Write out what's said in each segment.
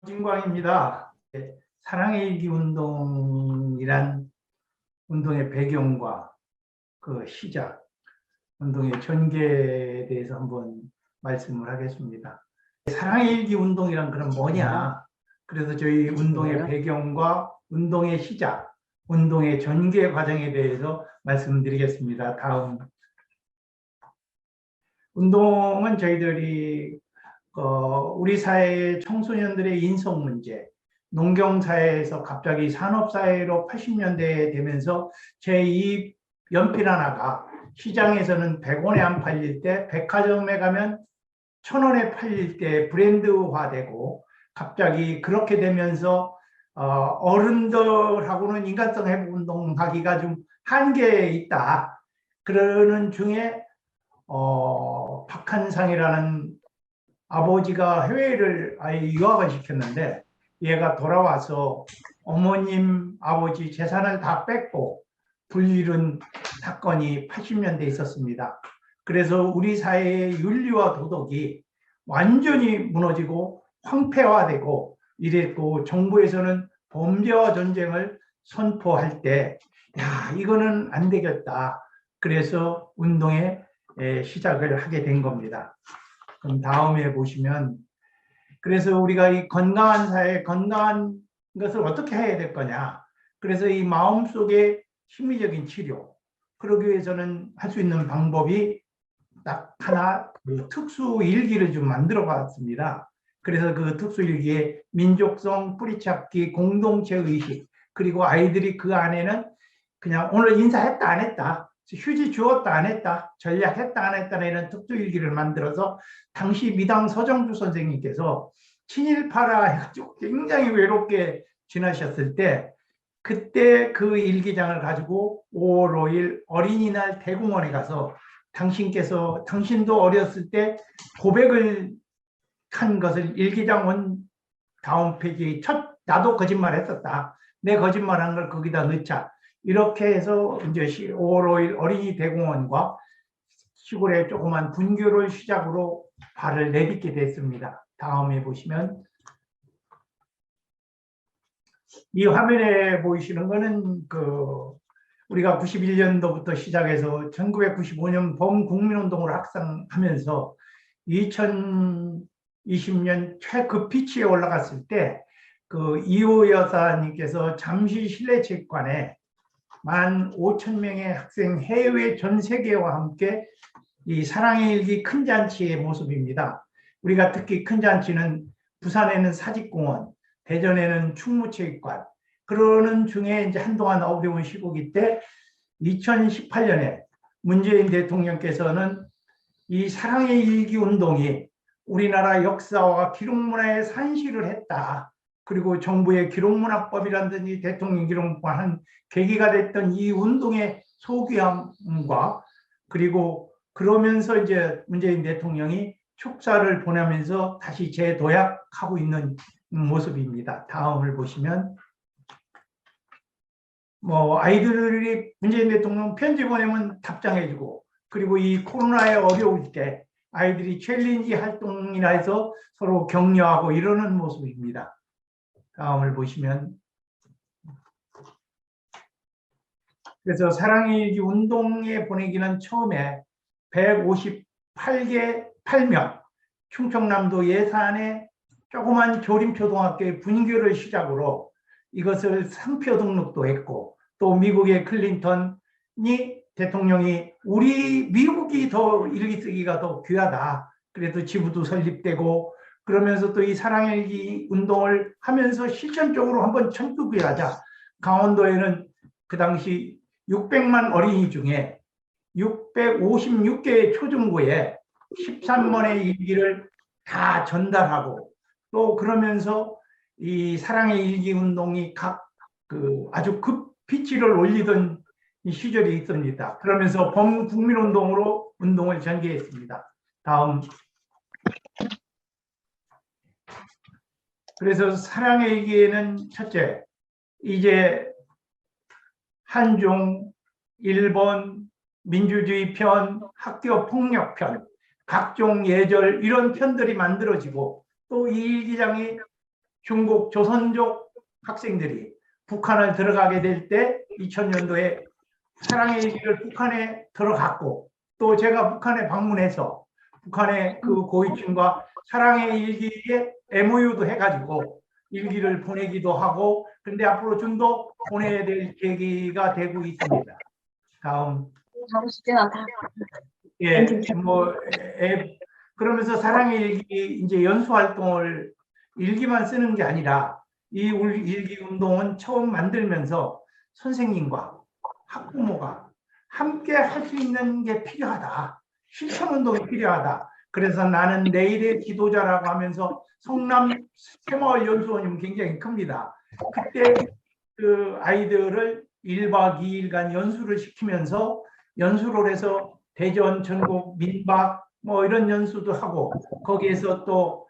진광입니다. 사랑의 일기 운동이란 운동의 배경과 그 시작, 운동의 전개에 대해서 한번 말씀을 하겠습니다. 사랑의 일기 운동이란 그럼 뭐냐? 그래서 저희 운동의 배경과 운동의 시작, 운동의 전개 과정에 대해서 말씀드리겠습니다. 다음. 운동은 저희들이 우리 사회의 청소년들의 인성 문제, 농경사회에서 갑자기 산업사회로 80년대에 되면서 제2 연필 하나가 시장에서는 100원에 안 팔릴 때 백화점에 가면 1000원에 팔릴 때 브랜드화되고, 갑자기 그렇게 되면서 어른들하고는 인간성 회복 운동하기가 좀 한계에 있다. 그러는 중에 박한상이라는 아버지가 해외를 아예 유학을 시켰는데, 얘가 돌아와서 어머님 아버지 재산을 다 뺏고 불륜 사건이 80년대에 있었습니다. 그래서 우리 사회의 윤리와 도덕이 완전히 무너지고 황폐화되고 이랬고, 정부에서는 범죄와 전쟁을 선포할 때 야, 이거는 안 되겠다. 그래서 운동의 시작을 하게 된 겁니다. 그럼 다음에 보시면, 그래서 우리가 이 건강한 사회, 건강한 것을 어떻게 해야 될 거냐. 그래서 이 마음속의 심리적인 치료, 그러기 위해서는 할 수 있는 방법이 딱 하나, 그 특수 일기를 좀 만들어 봤습니다. 그래서 그 특수 일기에 민족성, 뿌리찾기, 공동체 의식, 그리고 아이들이 그 안에는 그냥 오늘 인사했다 안 했다, 휴지 주었다 안 했다, 전략했다 안 했다, 이런 특수일기를 만들어서 당시 미당 서정주 선생님께서 친일파라 해가지고 굉장히 외롭게 지나셨을 때, 그때 그 일기장을 가지고 5월 5일 어린이날 대공원에 가서 당신도 어렸을 때 고백을 한 것을 일기장 원 다음 페이지 나도 거짓말 했었다, 내 거짓말한 걸 거기다 넣자, 이렇게 해서 이제 5월 5일 어린이 대공원과 시골의 조그만 분교를 시작으로 발을 내딛게 됐습니다. 다음에 보시면, 이 화면에 보이시는 거는 우리가 91년도부터 시작해서 1995년 범국민운동으로 확산하면서 2020년 최고피치에 올라갔을 때, 이호 여사님께서 잠시 실내체육관에 15,000명의 학생 해외 전 세계와 함께 이 사랑의 일기 큰 잔치의 모습입니다. 우리가 특히 큰 잔치는 부산에는 사직공원, 대전에는 충무체육관, 그러는 중에 이제 한동안 어려운 시국이 때 2018년에 문재인 대통령께서는 이 사랑의 일기 운동이 우리나라 역사와 기록문화에 산시를 했다. 그리고 정부의 기록문화법이라든지 대통령 기록문화 한 계기가 됐던 이 운동의 소귀함과, 그리고 그러면서 이제 문재인 대통령이 축사를 보내면서 다시 재도약하고 있는 모습입니다. 다음을 보시면, 아이들이 문재인 대통령 편지 보내면 답장해주고, 그리고 이 코로나에 어려울 때 아이들이 챌린지 활동이라 해서 서로 격려하고 이러는 모습입니다. 다음을 보시면, 그래서 사랑의 일기 운동에 보내기는 처음에 158명 충청남도 예산의 조그만 조림초등학교의 분교를 시작으로 이것을 상표 등록도 했고, 또 미국의 클린턴이 대통령이 우리 미국이 더 일기 쓰기가 더 귀하다, 그래도 지부도 설립되고, 그러면서 또 이 사랑의 일기 운동을 하면서 실천적으로 한번 천국을 하자. 강원도에는 그 당시 600만 어린이 중에 656개의 초중고에 13번의 일기를 다 전달하고, 또 그러면서 이 사랑의 일기 운동이 아주 급피치를 올리던 시절이 있습니다. 그러면서 범국민운동으로 운동을 전개했습니다. 다음. 그래서 사랑의 일기에는 첫째, 이제 한중, 일본, 민주주의 편, 학교 폭력 편, 각종 예절, 이런 편들이 만들어지고, 또 이 일기장이 중국 조선족 학생들이 북한을 들어가게 될 때 2000년도에 사랑의 일기를 북한에 들어갔고, 또 제가 북한에 방문해서 북한의 그 고위층과 사랑의 일기에 MOU도 해가지고 일기를 보내기도 하고, 근데 앞으로 좀 더 보내야 될 계기가 되고 있습니다. 다음. 하고 싶진 않다. 예, 그러면서 사랑의 일기 이제 연수 활동을 일기만 쓰는 게 아니라 이 일기 운동은 처음 만들면서 선생님과 학부모가 함께 할 수 있는 게 필요하다. 실천 운동이 필요하다. 그래서 나는 내일의 지도자라고 하면서 성남 새마을 연수원이면 굉장히 큽니다. 그때 그 아이들을 1박 2일간 연수를 시키면서 연수를 해서 대전, 전국, 민박 뭐 이런 연수도 하고, 거기에서 또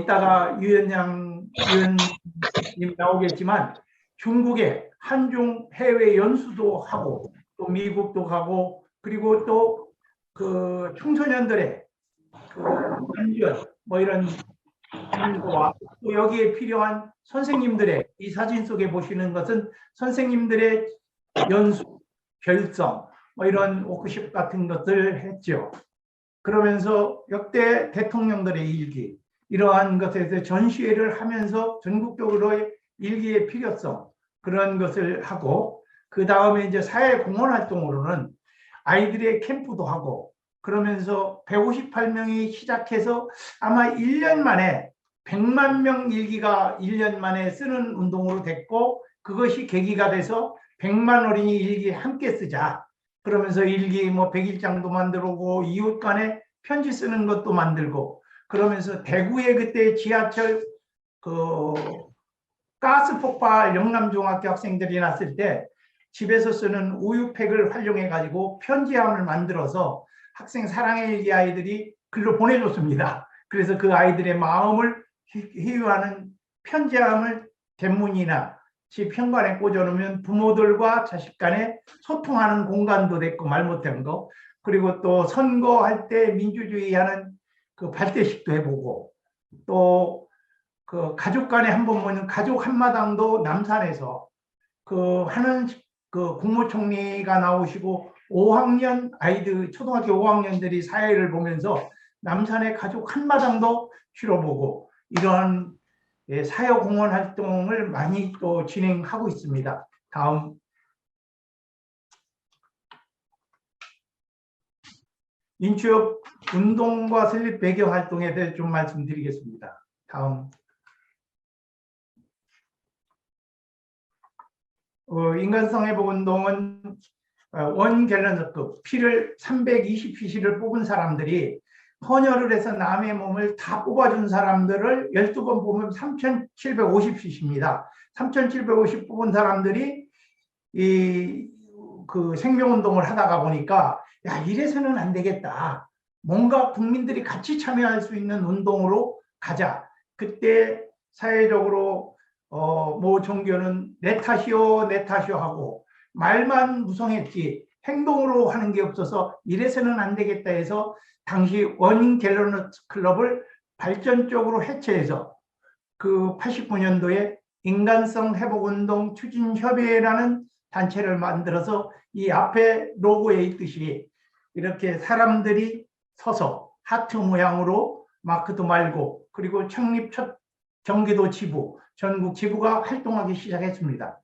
이따가 유현양 의원님 나오겠지만 중국의 한중 해외 연수도 하고, 또 미국도 가고, 그리고 또 그 청소년들의 그 안전 뭐 이런 거와 또 여기에 필요한 선생님들의, 이 사진 속에 보시는 것은 선생님들의 연수, 결성 뭐 이런 워크숍 같은 것들을 했죠. 그러면서 역대 대통령들의 일기, 이러한 것에 대해서 전시회를 하면서 전국적으로의 일기의 필요성, 그런 것을 하고, 그 다음에 이제 사회공헌 활동으로는 아이들의 캠프도 하고, 그러면서 158명이 시작해서 아마 1년 만에 100만 명 일기가 1년 만에 쓰는 운동으로 됐고, 그것이 계기가 돼서 100만 어린이 일기 함께 쓰자. 그러면서 일기 뭐 100일장도 만들고 이웃 간에 편지 쓰는 것도 만들고, 그러면서 대구에 그때 지하철 그 가스 폭발 영남중학교 학생들이 났을 때 집에서 쓰는 우유팩을 활용해 가지고 편지함을 만들어서 학생 사랑의 일기 아이들이 글로 보내줬습니다. 그래서 그 아이들의 마음을 희유하는 편지함을 대문이나 집 현관에 꽂아놓으면 부모들과 자식 간에 소통하는 공간도 됐고, 말 못한 거. 그리고 또 선거할 때 민주주의 하는 그 발대식도 해보고, 또 그 가족 간에 한번 모이는 가족 한마당도 남산에서 그 하는 그 국무총리가 나오시고 5학년 아이들, 초등학교 5학년들이 사회를 보면서 남산의 가족 한마당도 치러보고, 이러한 사회공헌 활동을 많이 또 진행하고 있습니다. 다음. 인취업 운동과 설립 배경 활동에 대해 좀 말씀드리겠습니다. 다음. 인간성 회복 운동은 원갤런급 피를 320cc를 뽑은 사람들이 헌혈을 해서 남의 몸을 다 뽑아준 사람들을 12번 뽑으면 3,750cc입니다. 3,750 뽑은 사람들이 그 생명운동을 하다가 보니까, 야, 이래서는 안 되겠다. 뭔가 국민들이 같이 참여할 수 있는 운동으로 가자. 그때 사회적으로 모 종교는 내 탓이요, 내 탓이요 하고 말만 무성했지 행동으로 하는 게 없어서 이래서는 안 되겠다 해서 당시 원 갤러너스 클럽을 발전적으로 해체해서 그 89년도에 인간성 회복운동 추진협의회라는 단체를 만들어서 이 앞에 로고에 있듯이 이렇게 사람들이 서서 하트 모양으로 마크도 말고, 그리고 창립 첫 경기도 지부, 전국 지부가 활동하기 시작했습니다.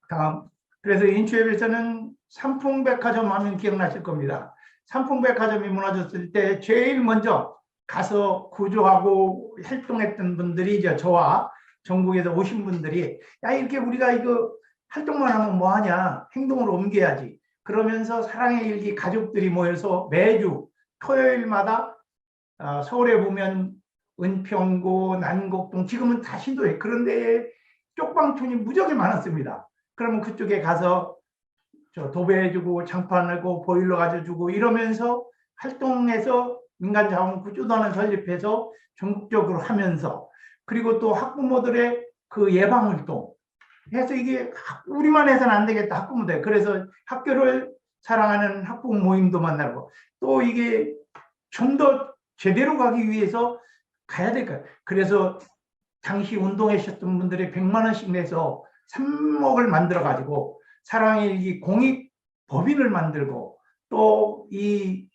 다음. 그래서 인취협에서는 삼풍백화점 하면 기억나실 겁니다. 삼풍백화점이 무너졌을 때 제일 먼저 가서 구조하고 활동했던 분들이 이제 저와 전국에서 오신 분들이, 야, 이렇게 우리가 이거 활동만 하면 뭐하냐, 행동으로 옮겨야지. 그러면서 사랑의 일기 가족들이 모여서 매주 토요일마다 서울에 보면 은평구, 난곡동, 지금은 다 신도에, 그런데 쪽방촌이 무지하게 많았습니다. 그러면 그쪽에 가서 도배해주고 장판하고 보일러 가져주고 이러면서 활동해서 민간자원 구조단을 설립해서 전국적으로 하면서, 그리고 또 학부모들의 그 예방활동 해서, 이게 우리만 해서는 안 되겠다, 학부모들. 그래서 학교를 사랑하는 학부모 모임도 만나고, 또 이게 좀 더 제대로 가기 위해서 가야 될 거예요. 그래서 당시 운동하셨던 분들이 100만 원씩 내서 삽목을 만들어 가지고 사랑의 일기 공익 법인을 만들고 또 이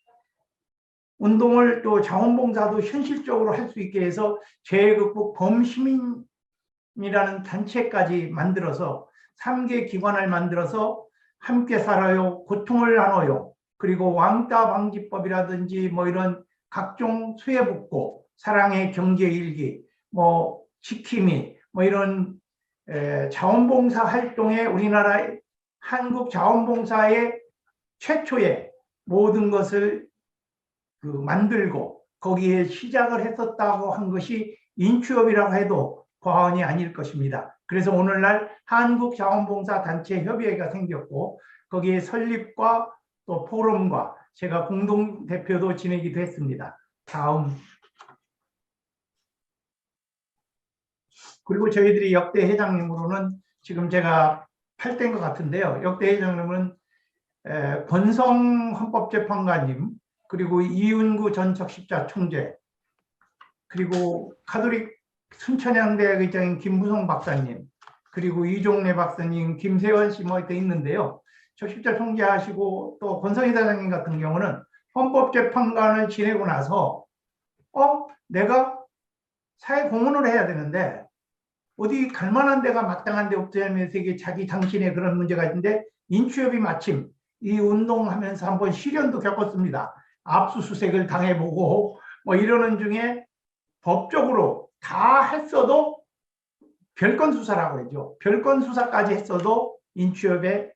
운동을 또 자원봉사도 현실적으로 할 수 있게 해서 재해극복 범시민이라는 단체까지 만들어서 3개 기관을 만들어서 함께 살아요, 고통을 나눠요, 그리고 왕따 방지법이라든지 뭐 이런 각종 수해복고, 사랑의 경제일기, 뭐 지킴이, 뭐 이런 자원봉사 활동에 우리나라 한국 자원봉사의 최초의 모든 것을 만들고 거기에 시작을 했었다고 한 것이 인추협이라고 해도 과언이 아닐 것입니다. 그래서 오늘날 한국자원봉사단체협의회가 생겼고 거기에 설립과 또 포럼과 제가 공동대표도 지내기도 했습니다. 다음. 그리고 저희들이 역대 회장님으로는 지금 제가 8대인 것 같은데요. 역대 회장님은 권성 헌법재판관님, 그리고 이윤구 전 적십자 총재, 그리고 가톨릭 순천향대학 의장인 김부성 박사님, 그리고 이종래 박사님, 김세원 씨 뭐 이렇게 있는데요. 적십자 총재 하시고 또 권성희 사장님 같은 경우는 헌법재판관을 지내고 나서 내가 사회 공헌을 해야 되는데 어디 갈 만한 데가 마땅한 데 없다면서 이게 자기 당신의 그런 문제가 있는데 인추협이 마침 이 운동하면서 한번 시련도 겪었습니다. 압수수색을 당해보고 뭐 이러는 중에 법적으로 다 했어도 별건 수사라고 하죠. 별건 수사까지 했어도 인추협에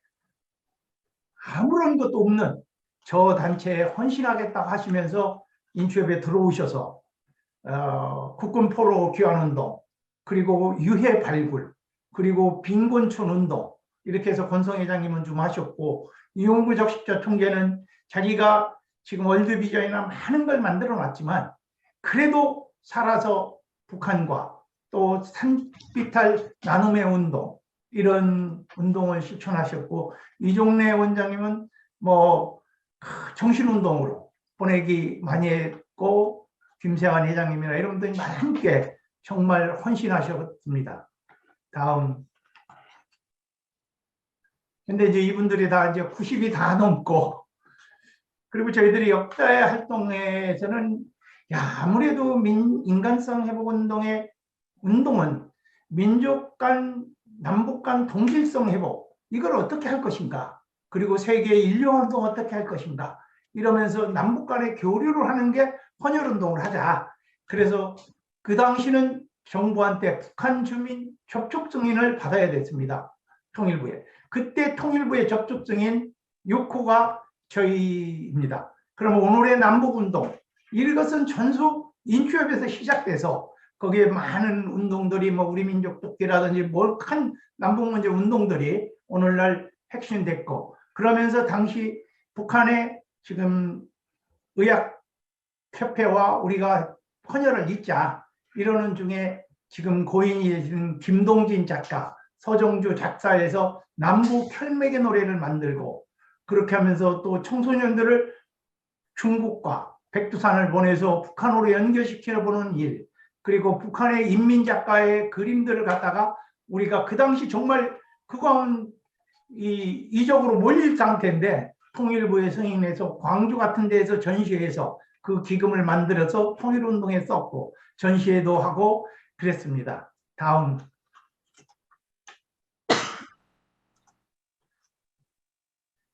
아무런 것도 없는 저 단체에 헌신하겠다고 하시면서 인추협에 들어오셔서 국군포로 귀환운동, 그리고 유해 발굴, 그리고 빈곤촌 운동, 이렇게 해서 권성 회장님은 좀 하셨고, 이용구 적십자 총재는 자기가 지금 월드비전이나 많은 걸 만들어 놨지만 그래도 살아서 북한과 또 산비탈 나눔의 운동, 이런 운동을 실천하셨고, 이종래 원장님은 뭐 정신운동으로 보내기 많이 했고, 김세환 회장님이나 이런 분들이 함께 정말 헌신하셨습니다. 다음. 근데 이제 이분들이 다 이제 90이 다 넘고, 그리고 저희들이 역사의 활동에서는 아무래도 인간성 회복 운동의 운동은 민족 간, 남북 간 동질성 회복, 이걸 어떻게 할 것인가, 그리고 세계 인류 운동 어떻게 할 것인가, 이러면서 남북 간의 교류를 하는 게 헌혈 운동을 하자. 그래서 그 당시는 정부한테 북한 주민 접촉 증인을 받아야 됐습니다. 통일부에. 그때 통일부의 접촉 증인 6호가 저희입니다. 그럼 오늘의 남북운동, 이것은 전수 인추협에서 시작돼서 거기에 많은 운동들이 뭐 우리 민족 돕기라든지 뭘 큰 남북문제 운동들이 오늘날 핵심됐고, 그러면서 당시 북한의 지금 의학협회와 우리가 헌혈을 잇자 이러는 중에 지금 고인이 되신 김동진 작가, 서정주 작사에서 남북 혈맥의 노래를 만들고, 그렇게 하면서 또 청소년들을 중국과 백두산을 보내서 북한으로 연결시켜 보는 일, 그리고 북한의 인민작가의 그림들을 갖다가 우리가 그 당시 정말 그건 이적으로 몰릴 상태인데 통일부에 승인해서 광주 같은 데에서 전시회에서 그 기금을 만들어서 통일운동에 썼고 전시회도 하고 그랬습니다. 다음.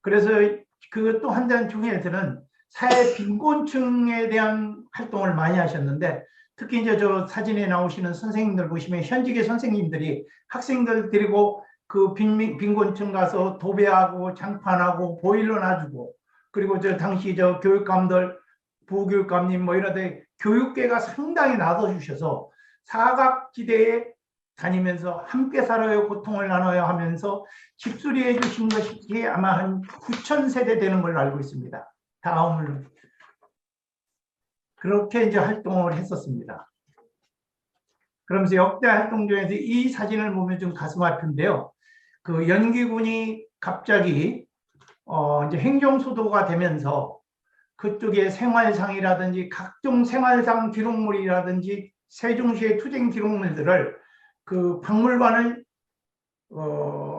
그래서 그 또 한 장 중에서는 사회 빈곤층에 대한 활동을 많이 하셨는데, 특히 이제 저 사진에 나오시는 선생님들 보시면 현직의 선생님들이 학생들 데리고 그 빈곤층 가서 도배하고 장판하고 보일러 놔주고, 그리고 저 당시 저 교육감들, 부교육감님 뭐 이런데 교육계가 상당히 나서주셔서 사각지대에 다니면서 함께 살아요, 고통을 나눠요 하면서 집수리해 주신 것이 아마 한 9,000세대 되는 걸로 알고 있습니다. 다음을. 그렇게 이제 활동을 했었습니다. 그러면서 역대 활동 중에서 이 사진을 보면 좀 가슴 아픈데요. 그 연기군이 갑자기 이제 행정수도가 되면서 그쪽에 생활상이라든지 각종 생활상 기록물이라든지 세종시의 투쟁 기록물들을 그 박물관을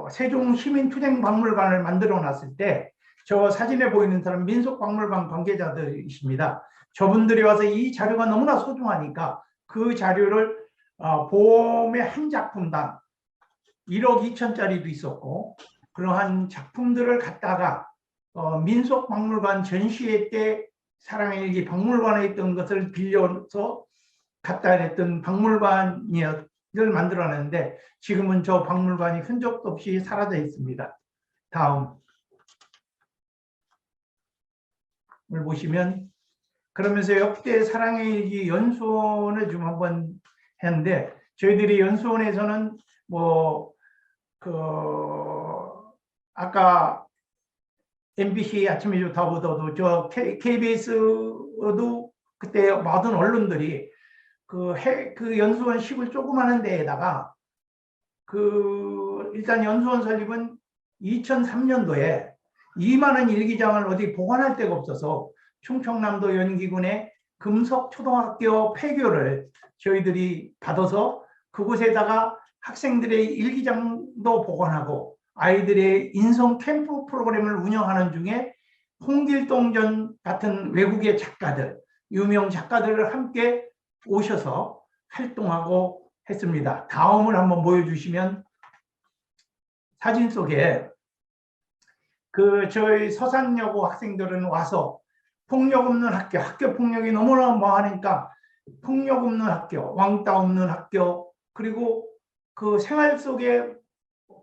세종시민투쟁박물관을 만들어 놨을 때 저 사진에 보이는 사람 민속박물관 관계자들이십니다. 저분들이 와서 이 자료가 너무나 소중하니까 그 자료를 보험의 한 작품당 1억 2천짜리도 있었고 그러한 작품들을 갖다가 민속박물관 전시회 때 사랑의 일기 박물관에 있던 것을 빌려서 갖다 냈던 박물관을 만들어냈는데 지금은 저 박물관이 흔적도 없이 사라져 있습니다. 다음을 보시면 그러면서 역대 사랑의 일기 연수원을 좀 한번 했는데 저희들이 연수원에서는 아까 MBC 아침에 좋다 보다도 저 KBS도 그때 모든 언론들이 그 연수원 시골 조그마한 데에다가 일단 연수원 설립은 2003년도에 2만원 일기장을 어디 보관할 데가 없어서 충청남도 연기군의 금석초등학교 폐교를 저희들이 받아서 그곳에다가 학생들의 일기장도 보관하고 아이들의 인성 캠프 프로그램을 운영하는 중에 홍길동전 같은 외국의 작가들, 유명 작가들을 함께 오셔서 활동하고 했습니다. 다음을 한번 보여주시면 사진 속에 저희 서산여고 학생들은 와서 폭력 없는 학교 폭력이 너무나 많으니까 폭력 없는 학교, 왕따 없는 학교, 그리고 그 생활 속에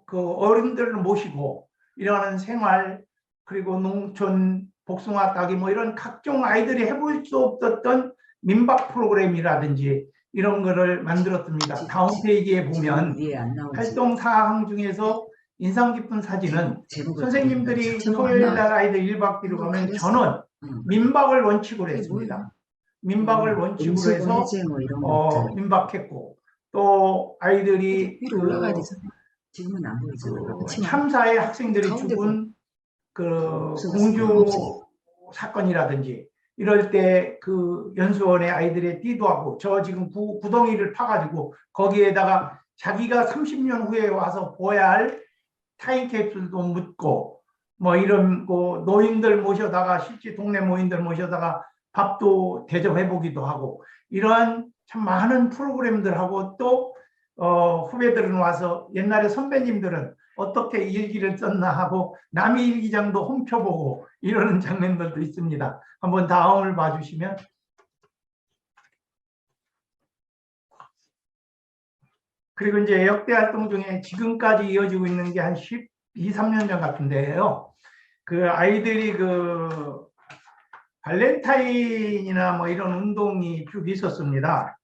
그 어른들을 모시고 일하는 생활, 그리고 농촌 복숭아 따기 이런 각종 아이들이 해볼 수 없었던 민박 프로그램이라든지 이런 거를 만들었습니다. 다음 페이지에 보면 활동 사항 중에서 인상 깊은 사진은 선생님들이 토요일 날 아이들 1박 뒤로 가면 저는 민박을 원칙으로 했습니다. 민박을 원칙으로 해서 민박했고 또 아이들이 지금은 안 보이잖아. 참사의 학생들이 죽은 공주 사건이라든지 이럴 때 연수원의 아이들의 띠도 하고 저 지금 구덩이를 파가지고 거기에다가 자기가 30년 후에 와서 보아야 할 타임캡슐도 묻고 이런 노인들 모셔다가 실제 동네 노인들 모셔다가 밥도 대접해보기도 하고 이러한 참 많은 프로그램들하고 또 후배들은 와서 옛날에 선배님들은 어떻게 일기를 썼나 하고 남의 일기장도 훔쳐보고 이러는 장면들도 있습니다. 한번 다음을 봐주시면 그리고 이제 역대 활동 중에 지금까지 이어지고 있는 게 한 12, 13년 전 같은데요. 아이들이 발렌타인이나 이런 운동이 쭉 있었습니다.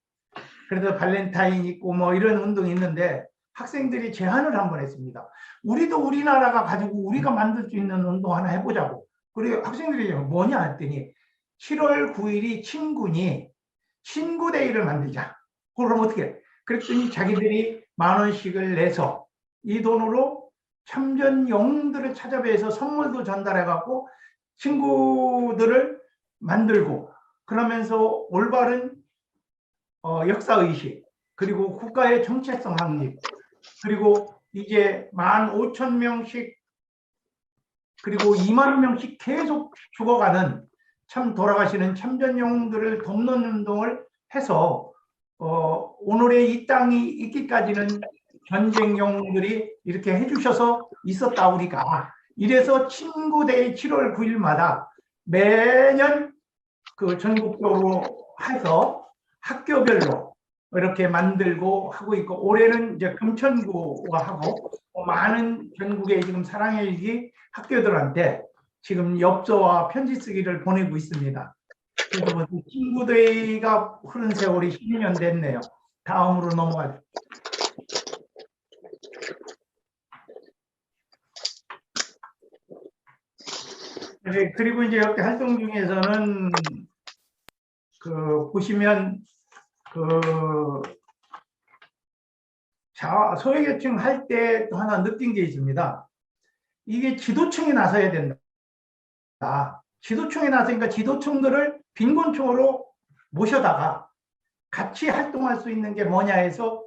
그래서 발렌타인 있고 이런 운동이 있는데 학생들이 제안을 한번 했습니다. 우리도 우리나라가 가지고 우리가 만들 수 있는 운동 하나 해보자고. 그리고 학생들이 뭐냐 했더니 7월 9일이 친구데이를 만들자. 그럼 어떻게 해? 그랬더니 자기들이 10,000원씩을 내서 이 돈으로 참전 영웅들을 찾아뵈서 선물도 전달해갖고 친구들을 만들고 그러면서 올바른 역사의식 그리고 국가의 정체성 확립 그리고 이제 15,000명씩 그리고 20,000명씩 계속 죽어가는 돌아가시는 참전 영웅들을 돕는 운동을 해서 오늘의 이 땅이 있기까지는 전쟁 영웅들이 이렇게 해주셔서 있었다 우리가. 이래서 친구데이 7월 9일마다 매년 전국적으로 해서 학교별로 이렇게 만들고 하고 있고 올해는 이제 금천구가 하고 많은 전국의 지금 사랑의 일기 학교들한테 지금 엽서와 편지 쓰기를 보내고 있습니다. 그래서 친구데이가 흐른 세월이 12년 됐네요. 다음으로 넘어가죠. 그리고 이제 이렇게 활동 중에서는 보시면 소외계층 할 때 또 하나 느낀 게 있습니다. 이게 지도층이 나서야 된다. 지도청에 나서니까 지도청들을 빈곤층으로 모셔다가 같이 활동할 수 있는 게 뭐냐 해서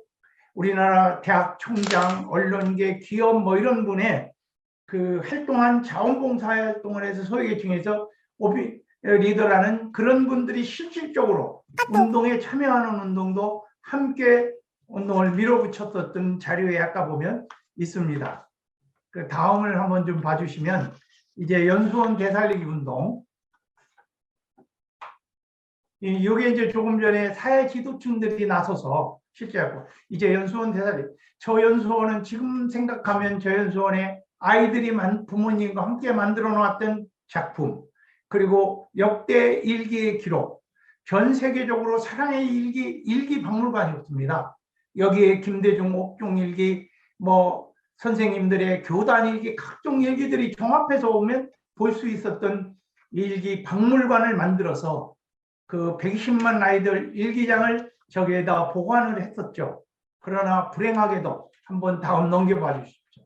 우리나라 대학 총장, 언론계, 기업 뭐 이런 분의 그 활동한 자원봉사 활동을 해서 소외계층에서 오피 리더라는 그런 분들이 실질적으로 운동에 참여하는 운동도 함께 운동을 밀어붙였었던 자료에 아까 보면 있습니다. 그 다음을 한번 좀 봐주시면 이제 연수원 되살리기 운동. 이게 이제 조금 전에 사회 지도층들이 나서서 실제하고 이제 연수원 되살리기. 저 연수원은 지금 생각하면 저 연수원에 아이들이 부모님과 함께 만들어 놓았던 작품, 그리고 역대 일기의 기록, 전 세계적으로 사랑의 일기 박물관이었습니다. 여기에 김대중 옥중 일기, 뭐 선생님들의 교단 일기, 각종 일기들이 종합해서 오면 볼 수 있었던 일기 박물관을 만들어서 그 120만 아이들 일기장을 저기에다 보관을 했었죠. 그러나 불행하게도 한번 다음 넘겨봐 주십시오.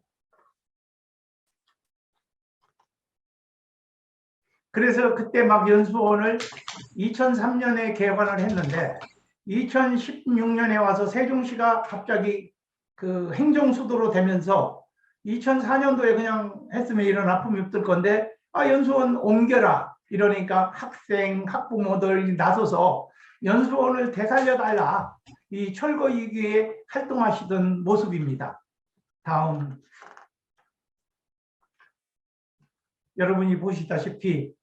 그래서 그때 막 연수원을 2003년에 개관을 했는데 2016년에 와서 세종시가 갑자기 그 행정수도로 되면서 2004년도에 그냥 했으면 이런 아픔이 없을 건데 연수원 옮겨라 이러니까 학생, 학부모들이 나서서 연수원을 되살려달라 이 철거 위기에 활동하시던 모습입니다. 다음. 여러분이 보시다시피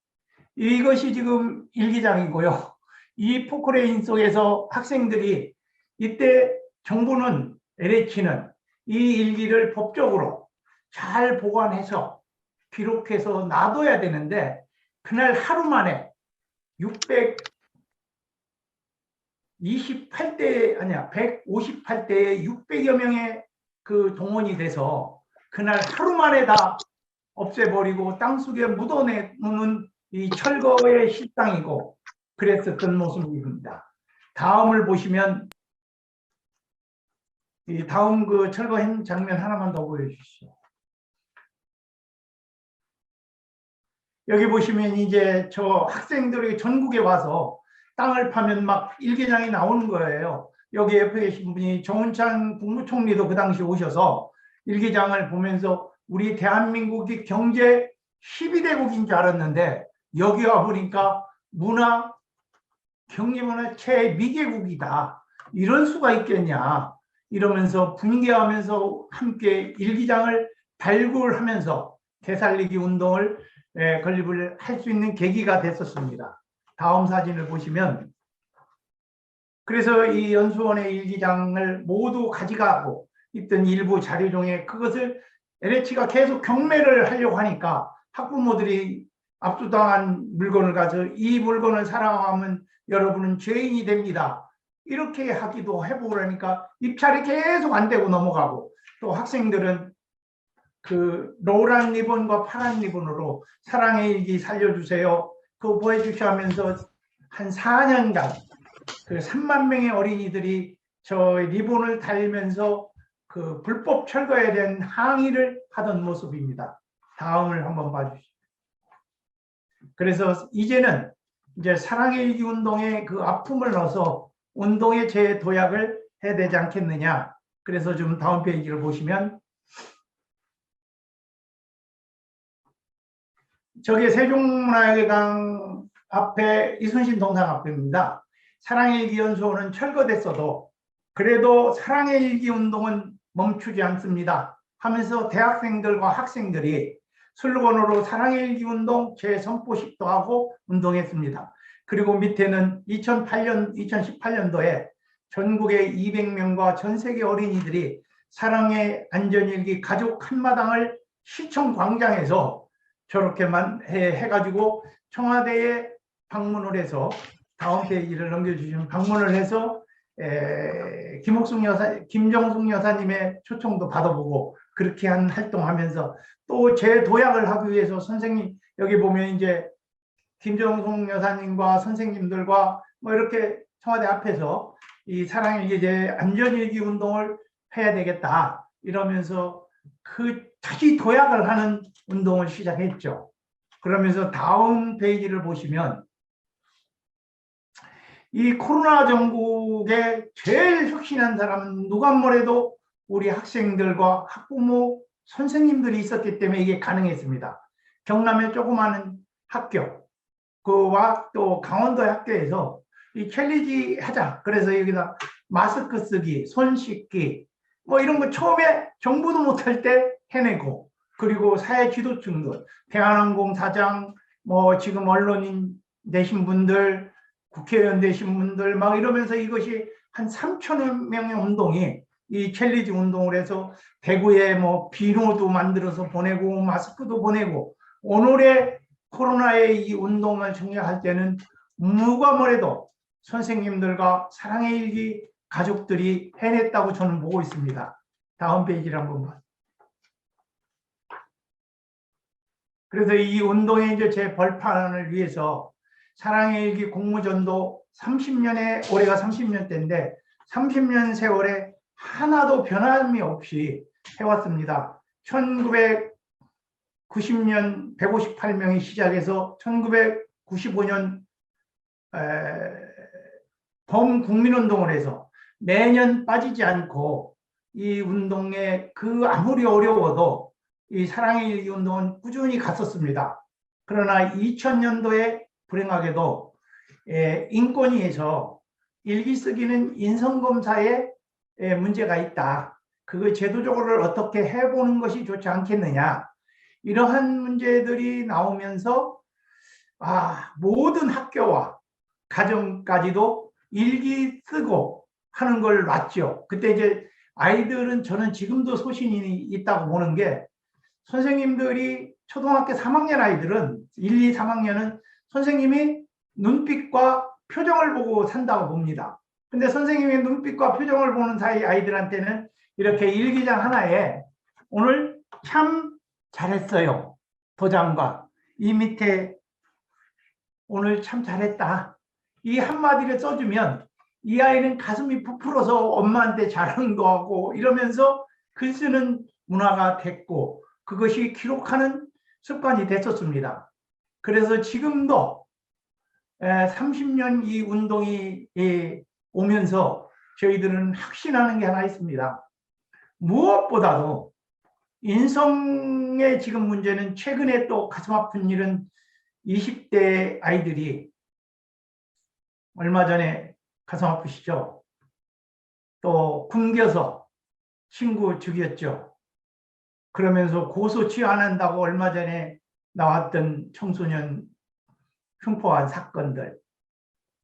이것이 지금 일기장이고요. 이 포크레인 속에서 학생들이 이때 정부는 LH는 이 일기를 법적으로 잘 보관해서 기록해서 놔둬야 되는데 그날 하루 만에 158대 아니야 158대에 600여 명의 그 동원이 돼서 그날 하루 만에 다 없애버리고 땅속에 묻어내는 이 철거의 실상이고 그랬었던 모습입니다. 다음을 보시면 이 다음 그 철거 장면 하나만 더 보여주시죠. 여기 보시면 이제 저 학생들이 전국에 와서 땅을 파면 막 일기장이 나오는 거예요. 여기 옆에 계신 분이 정운찬 국무총리도 그 당시 오셔서 일기장을 보면서 우리 대한민국이 경제 12대국인 줄 알았는데 여기 와 보니까 경제문화 최미개국이다. 이럴 수가 있겠냐. 이러면서 분개하면서 함께 일기장을 발굴하면서 되살리기 운동을 건립을 할 수 있는 계기가 됐었습니다. 다음 사진을 보시면 그래서 이 연수원의 일기장을 모두 가져가고 있던 일부 자료 중에 그것을 LH가 계속 경매를 하려고 하니까 학부모들이 압수당한 물건을 가서 이 물건을 사랑하면 여러분은 죄인이 됩니다. 이렇게 하기도 해보고 그러니까 입찰이 계속 안 되고 넘어가고 또 학생들은 그 노란 리본과 파란 리본으로 사랑의 일기 살려주세요. 그거 보여주셔 하면서 한 4년간 그 3만 명의 어린이들이 저 리본을 달면서 그 불법 철거에 대한 항의를 하던 모습입니다. 다음을 한번 봐주시죠. 그래서 이제는 이제 사랑의 일기 운동에 그 아픔을 넣어서 운동의 재도약을 해야 되지 않겠느냐. 그래서 좀 다음 페이지를 보시면 저게 세종문화회관 앞에 이순신 동상 앞입니다. 사랑의 일기 연수원은 철거됐어도 그래도 사랑의 일기 운동은 멈추지 않습니다 하면서 대학생들과 학생들이 슬로건으로 사랑의 일기 운동 재선포식도 하고 운동했습니다. 그리고 밑에는 2018년도에 전국의 200명과 전 세계 어린이들이 사랑의 안전일기 가족 한마당을 시청 광장에서 저렇게만 해가지고 청와대에 방문을 해서 다음 페이지를 넘겨주시면 방문을 해서 김정숙 여사님의 초청도 받아보고 그렇게 한 활동하면서 또 재도약을 하기 위해서 선생님 여기 보면 이제 김정숙 여사님과 선생님들과 뭐 이렇게 청와대 앞에서 이 사랑의 일기 안전일기 운동을 해야 되겠다 이러면서 그 다시 도약을 하는 운동을 시작했죠. 그러면서 다음 페이지를 보시면 이 코로나 전국에 제일 혁신한 사람은 누가 뭐래도 우리 학생들과 학부모, 선생님들이 있었기 때문에 이게 가능했습니다. 경남의 조그마한 학교, 그와 또 강원도의 학교에서 이 챌린지 하자. 그래서 여기다 마스크 쓰기, 손 씻기, 뭐 이런 거 처음에 정부도 못할 때 해내고, 그리고 사회 지도층들, 대한항공 사장, 뭐 지금 언론인 되신 분들, 국회의원 되신 분들 막 이러면서 이것이 한 3천여 명의 운동이 이 챌린지 운동을 해서 대구에 뭐 비누도 만들어서 보내고 마스크도 보내고, 오늘의 코로나의 이 운동을 정리할 때는 누가 뭐래도 선생님들과 사랑의 일기 가족들이 해냈다고 저는 보고 있습니다. 다음 페이지를 한번 봐. 그래서 이 운동의 이제 제 벌판을 위해서 사랑의 일기 공모전도 30년에, 올해가 30년대인데 30년 세월에 하나도 변함이 없이 해왔습니다. 1990년 158명이 시작해서 1995년 범국민운동을 해서 매년 빠지지 않고 이 운동에 그 아무리 어려워도 이 사랑의 일기 운동은 꾸준히 갔었습니다. 그러나 2000년도에 불행하게도 인권위에서 일기 쓰기는 인성검사에 문제가 있다. 그거 제도적으로 어떻게 해보는 것이 좋지 않겠느냐. 이러한 문제들이 나오면서 모든 학교와 가정까지도 일기 쓰고 하는 걸 놨죠. 그때 이제 아이들은 저는 지금도 소신이 있다고 보는 게, 선생님들이 초등학교 3학년 아이들은 1, 2, 3학년은 선생님이 눈빛과 표정을 보고 산다고 봅니다. 근데 선생님의 눈빛과 표정을 보는 사이 아이들한테는 이렇게 일기장 하나에 오늘 참 잘했어요 도장과 이 밑에 오늘 참 잘했다 이 한마디를 써주면 이 아이는 가슴이 부풀어서 엄마한테 잘한 거 하고 이러면서 글 쓰는 문화가 됐고, 그것이 기록하는 습관이 됐었습니다. 그래서 지금도 30년 이 운동이 오면서 저희들은 확신하는 게 하나 있습니다. 무엇보다도 인성의 지금 문제는, 최근에 또 가슴 아픈 일은 20대 아이들이 얼마 전에 가슴 아프시죠? 또 굶겨서 친구 죽였죠. 그러면서 고소치 안 한다고 얼마 전에 나왔던 청소년 흉포한 사건들,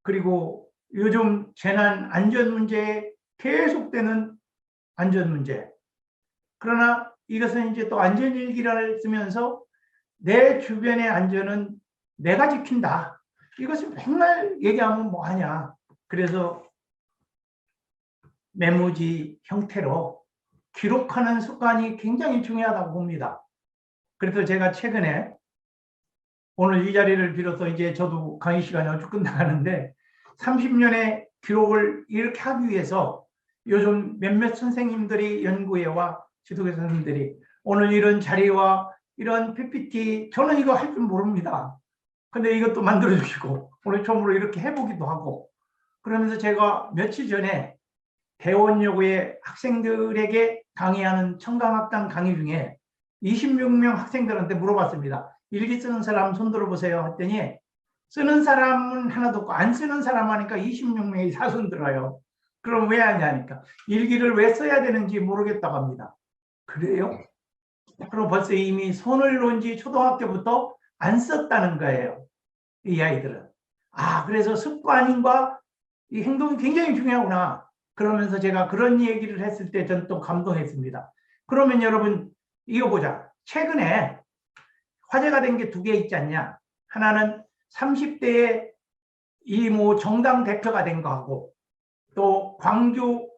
그리고 요즘 재난 안전 문제에 계속되는 안전 문제. 그러나 이것은 이제 또 안전일기를 쓰면서 내 주변의 안전은 내가 지킨다. 이것을 맨날 얘기하면 뭐하냐. 그래서 메모지 형태로 기록하는 습관이 굉장히 중요하다고 봅니다. 그래서 제가 최근에 오늘 이 자리를 빌어서 이제 저도 강의 시간이 얼추 끝나가는데 30년의 기록을 이렇게 하기 위해서 요즘 몇몇 선생님들이 연구회와 지도교 선생님들이 오늘 이런 자리와 이런 PPT, 저는 이거 할 줄 모릅니다. 근데 이것도 만들어 주시고 오늘 처음으로 이렇게 해보기도 하고, 그러면서 제가 며칠 전에 대원여고의 학생들에게 강의하는 청강학당 강의 중에 26명 학생들한테 물어봤습니다. 일기 쓰는 사람 손 들어보세요 했더니 쓰는 사람은 하나도 없고 안 쓰는 사람 하니까 26명이 다 손 들어요. 그럼 왜 하냐니까 일기를 왜 써야 되는지 모르겠다고 합니다. 그래요? 그럼 벌써 이미 손을 놓은 지 초등학교부터 안 썼다는 거예요. 이 아이들은. 그래서 습관과 이 행동이 굉장히 중요하구나. 그러면서 제가 그런 얘기를 했을 때 전 또 감동했습니다. 그러면 여러분 이거 보자. 최근에 화제가 된 게 두 개 있지 않냐. 하나는 30대에 이 뭐 정당 대표가 된 거하고, 또 광주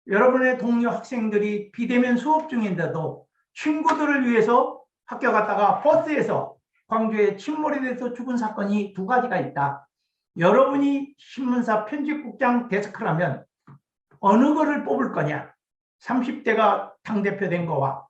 여러분의 동료 학생들이 비대면 수업 중인데도 친구들을 위해서 학교 갔다가 버스에서 광주에 침몰이 돼서 죽은 사건이 두 가지가 있다. 여러분이 신문사 편집국장 데스크라면 어느 거를 뽑을 거냐. 30대가 당대표 된 거와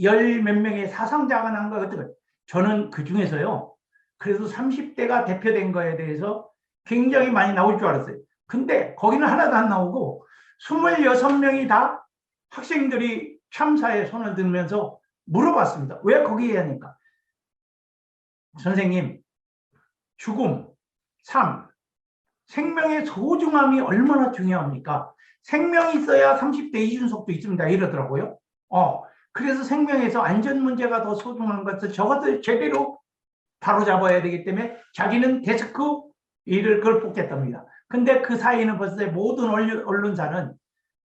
열 몇 명의 사상자가 난 거 어떻게. 저는 그 중에서요, 그래도 30대가 대표된 거에 대해서 굉장히 많이 나올 줄 알았어요. 근데 거기는 하나도 안 나오고 26명이 다 학생들이 참사에 손을 들면서 물어봤습니다. 왜 거기에 하니까? 선생님, 죽음, 삶, 생명의 소중함이 얼마나 중요합니까? 생명이 있어야 30대 이준석도 있습니다. 이러더라고요. 그래서 생명에서 안전 문제가 더 소중한 것을 저것을 제대로 바로잡아야 되기 때문에 자기는 데스크 일을 그걸 뽑겠답니다. 근데 그 사이에는 벌써 모든 언론사는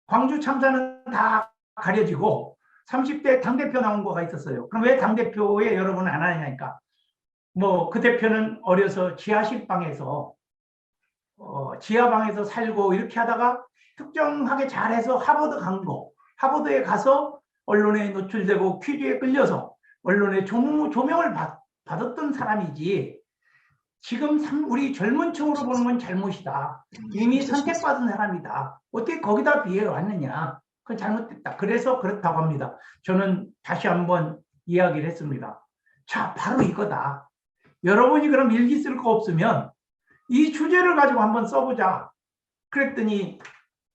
광주 참사는 다 가려지고 30대 당대표 나온 거가 있었어요. 그럼 왜 당대표에 여러분은 안 하냐니까. 뭐 그 대표는 어려서 지하실방에서 지하방에서 살고 이렇게 하다가 특정하게 잘해서 하버드 간 거, 하버드에 가서 언론에 노출되고 퀴즈에 끌려서 언론에 조명을 받았던 사람이지, 지금 우리 젊은 층으로 보는 건 잘못이다. 이미 선택받은 사람이다. 어떻게 거기다 비해 왔느냐. 그건 잘못됐다. 그래서 그렇다고 합니다. 저는 다시 한번 이야기를 했습니다. 자, 바로 이거다. 여러분이 그럼 일기 쓸 거 없으면 이 주제를 가지고 한번 써보자. 그랬더니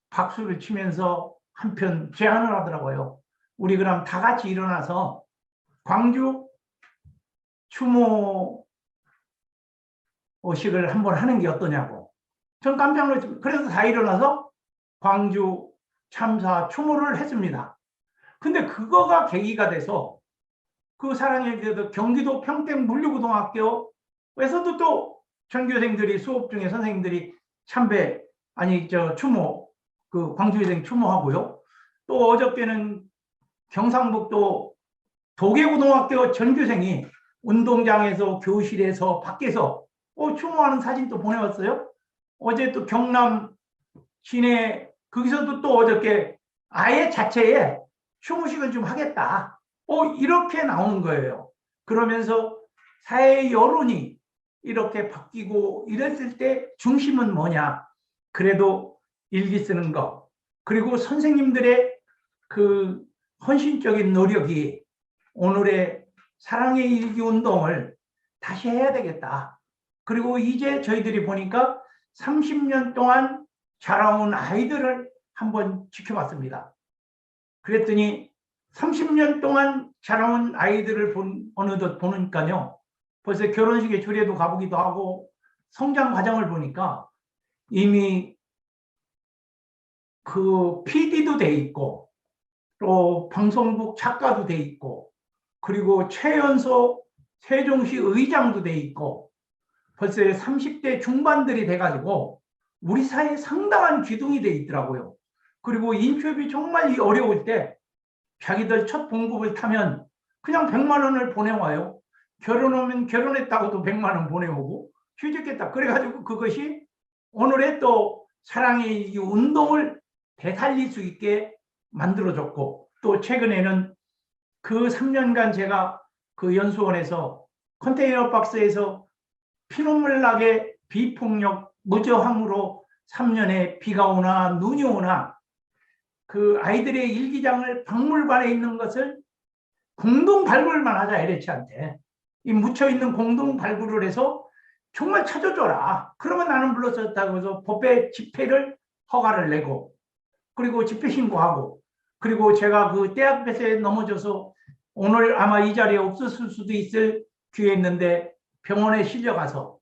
박수를 치면서 한편 제안을 하더라고요. 우리 그럼 다 같이 일어나서 광주 추모식을 한번 하는 게 어떠냐고. 전 깜짝 놀랐습니다. 그래서 다 일어나서 광주 참사 추모를 했습니다. 근데 그거가 계기가 돼서 그 사랑의 경기도 평택 물류고등학교에서도 또 전교생들이 수업 중에 선생님들이 추모, 그 광주회생 추모하고요. 또 어저께는 경상북도 도계고등학교 전교생이 운동장에서, 교실에서, 밖에서 추모하는 사진도 보내왔어요. 어제 또 경남 시내, 거기서도 또 어저께 아예 자체에 추모식을 좀 하겠다. 이렇게 나오는 거예요. 그러면서 사회 여론이 이렇게 바뀌고 이랬을 때 중심은 뭐냐? 그래도 일기 쓰는 거, 그리고 선생님들의 그 헌신적인 노력이 오늘의 사랑의 일기 운동을 다시 해야 되겠다. 그리고 이제 저희들이 보니까 30년 동안 자라온 아이들을 한번 지켜봤습니다. 그랬더니 30년 동안 자라온 아이들을 어느덧 보니까요, 벌써 결혼식에 주례도 가보기도 하고 성장 과정을 보니까 이미 그 PD도 돼 있고 또 방송국 작가도 돼 있고 그리고 최연소 세종시 의장도 돼 있고 벌써 30대 중반들이 돼가지고 우리 사회에 상당한 기둥이 돼 있더라고요. 그리고 인출비 정말 어려울 때 자기들 첫 봉급을 타면 그냥 100만 원을 보내와요. 결혼하면 결혼했다고도 100만 원 보내오고 취직했다. 그래가지고 그것이 오늘의 또 사랑의 운동을 되살릴 수 있게 만들어줬고, 또 최근에는 그 3년간 제가 그 연수원에서 컨테이너 박스에서 피눈물 나게 비폭력 무저항으로 3년에 비가 오나 눈이 오나 그 아이들의 일기장을 박물관에 있는 것을 공동 발굴만 하자, LH한테. 이 묻혀있는 공동 발굴을 해서 정말 찾아줘라. 그러면 나는 불렀었다고 해서 법에 집회를 허가를 내고, 그리고 집회 신고하고, 그리고 제가 그 대학배에 넘어져서 오늘 아마 이 자리에 없었을 수도 있을 기회였는데 병원에 실려가서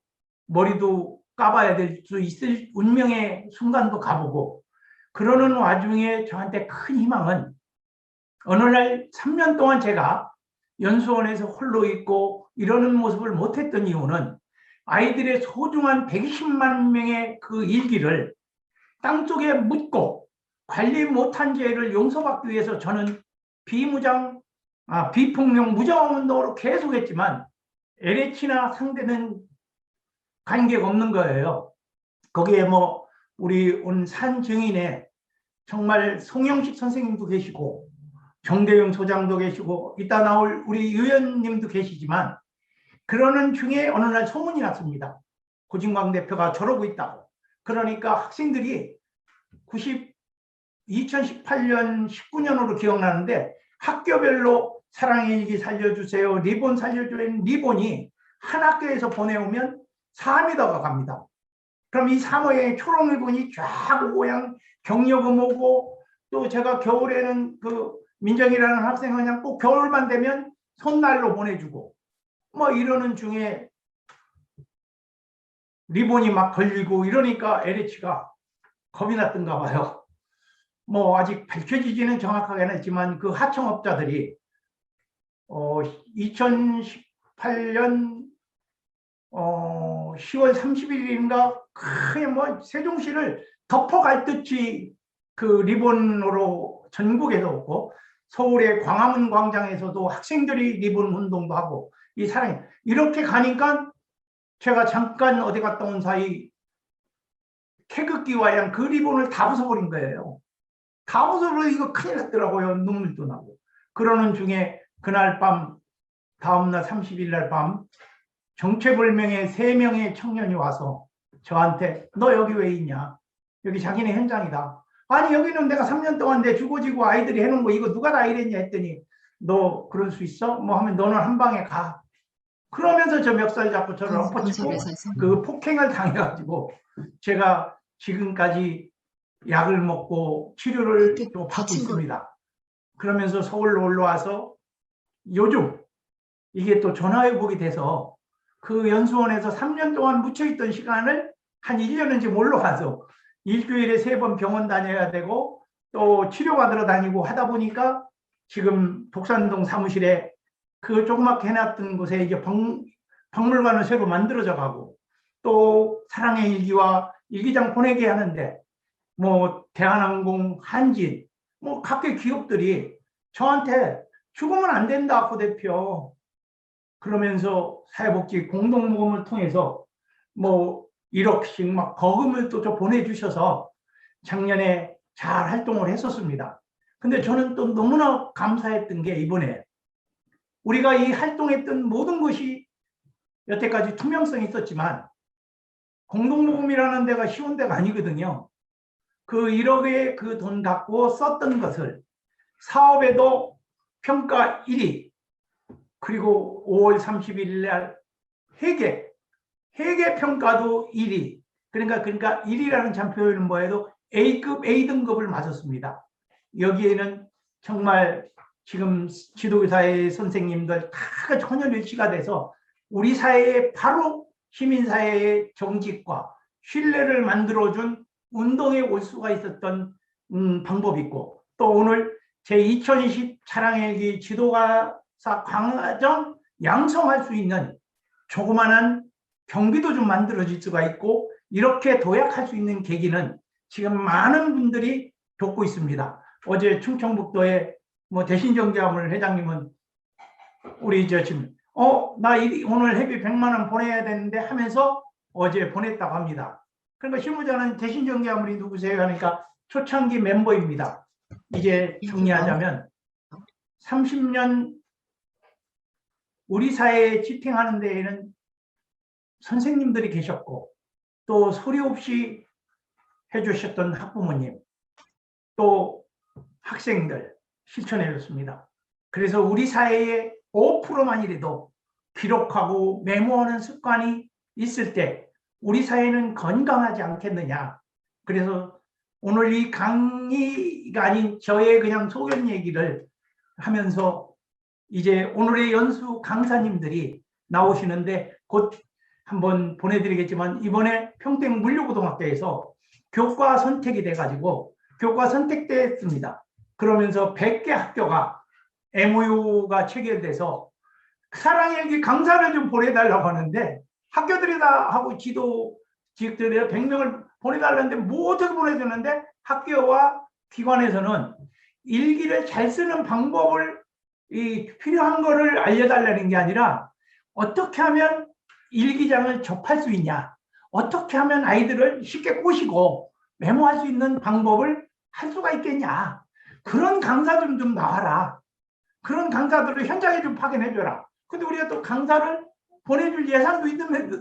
머리도 까봐야 될 수 있을 운명의 순간도 가보고, 그러는 와중에 저한테 큰 희망은 어느 날 3년 동안 제가 연수원에서 홀로 있고 이러는 모습을 못했던 이유는 아이들의 소중한 120만 명의 그 일기를 땅속에 묻고 관리 못한 죄를 용서받기 위해서 저는 비폭력 무저항운동으로 계속했지만 LH나 상대는 관계가 없는 거예요. 거기에 뭐 우리 온 산 증인에 정말 송영식 선생님도 계시고 정대영 소장도 계시고 이따 나올 우리 의원님도 계시지만, 그러는 중에 어느 날 소문이 났습니다. 고진광 대표가 저러고 있다고. 그러니까 학생들이 2018년 19년으로 기억나는데 학교별로 사랑의 일기 살려주세요, 리본 살려주는 리본이 한 학교에서 보내오면 4m가 갑니다. 그럼 이 3호의 초록 리본이 쫙 오고 그냥 격려금 오고, 또 제가 겨울에는 그 민정이라는 학생은 그냥 꼭 겨울만 되면 손날로 보내주고 뭐 이러는 중에 리본이 막 걸리고 이러니까 LH가 겁이 났던가 봐요. 뭐 아직 밝혀지지는 정확하게는 했지만 그 하청업자들이 2018년 10월 30일인가 그냥 뭐 세종시를 덮어갈 듯이 그 리본으로 전국에도 없고, 서울의 광화문 광장에서도 학생들이 리본 운동도 하고, 이 사랑이 이렇게 가니까 제가 잠깐 어디 갔다 온 사이 태극기와 양 그 리본을 다 부숴버린 거예요. 다 부숴버리고 이거 큰일 났더라고요. 눈물도 나고. 그러는 중에 그날 밤, 다음날 30일 날 밤 정체불명의 3명의 청년이 와서 저한테 너 여기 왜 있냐? 여기 자기네 현장이다. 아니 여기는 내가 3년 동안 내 주고지고 아이들이 해놓은 거 이거 누가 다 이랬냐 했더니 너 그럴 수 있어? 뭐 하면 너는 한 방에 가. 그러면서 저 멱살 잡고 저를 엎어치고 그 폭행을 당해가지고 제가 지금까지 약을 먹고 치료를 또 받고 있습니다. 그러면서 서울로 올라와서 요즘 이게 또 전화위복이 돼서 그 연수원에서 3년 동안 묻혀있던 시간을 한 1년인지 몰라가서 일주일에 3번 병원 다녀야 되고 또 치료받으러 다니고 하다 보니까 지금 독산동 사무실에 그 조그맣게 해놨던 곳에 이제 박물관을 새로 만들어져 가고, 또 사랑의 일기와 일기장 보내게 하는데 뭐 대한항공, 한진, 뭐 각계 기업들이 저한테 죽으면 안 된다 고 대표, 그러면서 사회복지 공동모금을 통해서 뭐 1억씩 막 거금을 또 보내주셔서 작년에 잘 활동을 했었습니다. 근데 저는 또 너무나 감사했던 게 이번에 우리가 이 활동했던 모든 것이 여태까지 투명성이 있었지만 공동모금이라는 데가 쉬운 데가 아니거든요. 그 1억의 그 돈 갖고 썼던 것을 사업에도 평가 1위, 그리고 5월 31일 날 회계 평가도 1위. 그러니까 1위라는 참 표현은 뭐해도 A급 A등급을 맞았습니다. 여기에는 정말 지금 지도사의 선생님들 다 헌혈일치가 돼서 우리 사회에 바로 시민사회의 정직과 신뢰를 만들어준 운동에 올 수가 있었던 방법이 있고, 또 오늘 제2020 사랑의 일기 지도가사 과정 양성할 수 있는 조그마한 경비도 좀 만들어질 수가 있고, 이렇게 도약할 수 있는 계기는 지금 많은 분들이 겪고 있습니다. 어제 충청북도에 뭐 대신정자물 회장님은 우리 저 지금 나 오늘 회비 100만 원 보내야 되는데 하면서 어제 보냈다고 합니다. 그러니까 실무자는 대신정자물이 누구세요 하니까 초창기 멤버입니다. 이제 정리하자면 30년 우리 사회에 지탱하는 데에는 선생님들이 계셨고, 또 소리 없이 해주셨던 학부모님, 또 학생들 실천해 줬습니다. 그래서 우리 사회에 5%만이라도 기록하고 메모하는 습관이 있을 때 우리 사회는 건강하지 않겠느냐. 그래서 오늘 이 강의가 아닌 저의 그냥 소견 얘기를 하면서 이제 오늘의 연수 강사님들이 나오시는데 곧 한번 보내드리겠지만, 이번에 평택 물류고등학교에서 교과 선택이 돼가지고 교과 선택됐습니다. 그러면서 100개 학교가 MOU가 체결돼서 사랑의 일기 강사를 좀 보내달라고 하는데, 학교들이 다 하고 지도직들이 100명을 보내달라는데 뭐 어떻게 보내주는데, 학교와 기관에서는 일기를 잘 쓰는 방법을 필요한 거를 알려달라는 게 아니라 어떻게 하면 일기장을 접할 수 있냐, 어떻게 하면 아이들을 쉽게 꼬시고 메모할 수 있는 방법을 할 수가 있겠냐, 그런 강사들 좀 나와라, 그런 강사들을 현장에 좀 파견해줘라. 근데 우리가 또 강사를 보내줄 예산도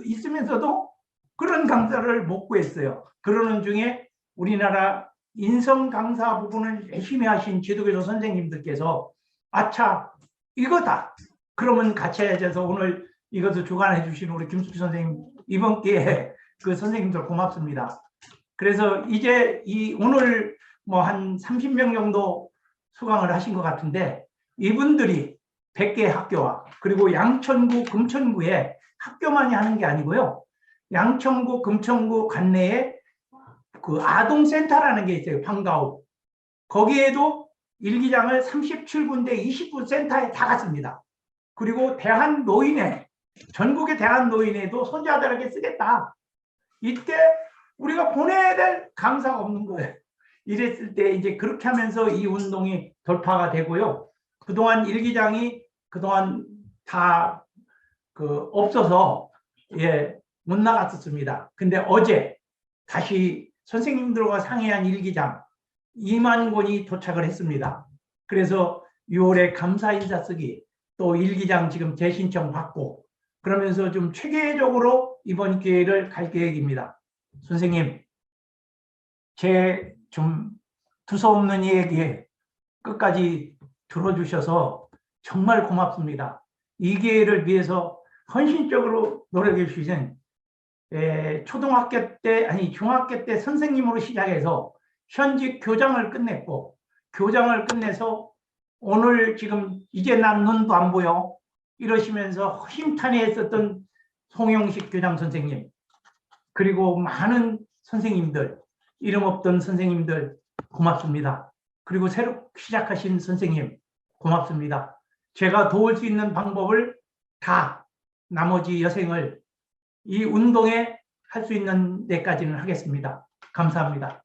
있으면서도 그런 강사를 못 구했어요. 그러는 중에 우리나라 인성 강사 부분을 열심히 하신 지도교사 선생님들께서 아차, 이거다. 그러면 같이 해서 오늘 이것을 주관해 주신 우리 김숙희 선생님, 이번 기회에 그 선생님들 고맙습니다. 그래서 이제 오늘 뭐 한 30명 정도 수강을 하신 것 같은데, 이분들이 100개 학교와 그리고 양천구, 금천구에 학교만이 하는 게 아니고요. 양천구, 금천구 관내에 그 아동센터라는 게 있어요. 방과후. 거기에도 일기장을 37군데 29 센터에 다 갔습니다. 그리고 대한노인회, 전국의 대한노인회도 손자들에게 쓰겠다. 이때 우리가 보내야 될 강사가 없는 거예요. 이랬을 때 이제 그렇게 하면서 이 운동이 돌파가 되고요. 그동안 일기장이 그동안 다 없어서 못 나갔었습니다. 근데 어제 다시 선생님들과 상의한 일기장 2만 권이 도착을 했습니다. 그래서 6월에 감사 인사 쓰기, 또 일기장 지금 재신청 받고 그러면서 좀 체계적으로 이번 기회를 갈 계획입니다. 선생님, 제 좀 두서없는 얘기 끝까지 들어주셔서 정말 고맙습니다. 이 기회를 위해서 헌신적으로 노력해 주신 초등학교 때, 아니 중학교 때 선생님으로 시작해서 현직 교장을 끝냈고, 교장을 끝내서 오늘 지금 이제 난 눈도 안 보여 이러시면서 허심탄회 했었던 송영식 교장 선생님, 그리고 많은 선생님들, 이름 없던 선생님들 고맙습니다. 그리고 새로 시작하신 선생님 고맙습니다. 제가 도울 수 있는 방법을 다 나머지 여생을 이 운동에 할 수 있는 데까지는 하겠습니다. 감사합니다.